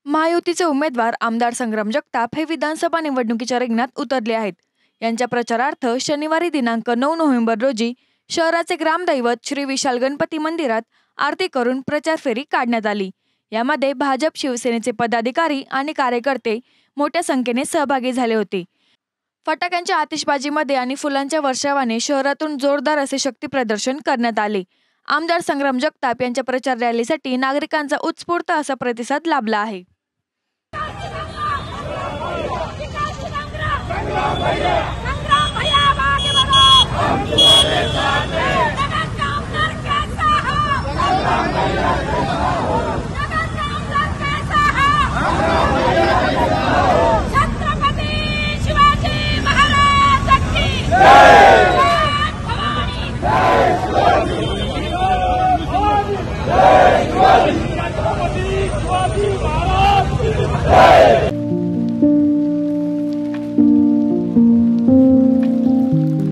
महायुतीचे उमेदवार आमदार संग्राम जगताप हे विधानसभा निवडणुकीच्या रिंगणात उतरले आहेत। यांच्या प्रचारार्थ शनिवारी दिनांक 9 नोव्हेंबर रोजी शहराचे ग्रामदैवत श्री विशाल गणपती मंदिरात आरती करून प्रचार फेरी काढण्यात आली। यामध्ये भाजप शिवसेनेचे पदाधिकारी आणि कार्यकर्ते मोठ्या संख्येने सहभागी झाले होते। फटाक्यांच्या आतिषबाजीमध्ये आणि फुलांच्या वर्षावाने शहरातून जोरदार असे शक्ती प्रदर्शन करण्यात आले। आमदार संग्राम जगताप यांच्या प्रचार रॅलीसाठी नागरिकांचा उत्स्फूर्त असा प्रतिसाद लाभला आहे।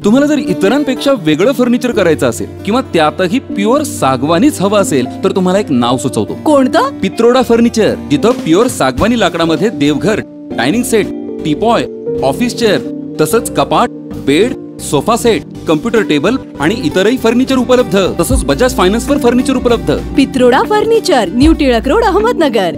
तुम्हाला जर इतरांपेक्षा वेगळं फर्निचर करायचं असेल किंवा त्यातही प्युअर सागवानीच हवं असेल तर तुम्हाला एक नाव सुचवतो। कोणतं? पित्रोडा फर्निचर, जिथं प्युअर सागवानी लाकडामध्ये देवघर, dining set, teapoy, office chair, तसंच कपाट, bed, sofa set, computer table आणि इतरही फर्निचर उपलब्ध। तसंच बजाज फायनान्सवर फर्निचर उपलब्ध। Pitroda furniture, new Tilak road, Ahmednagar.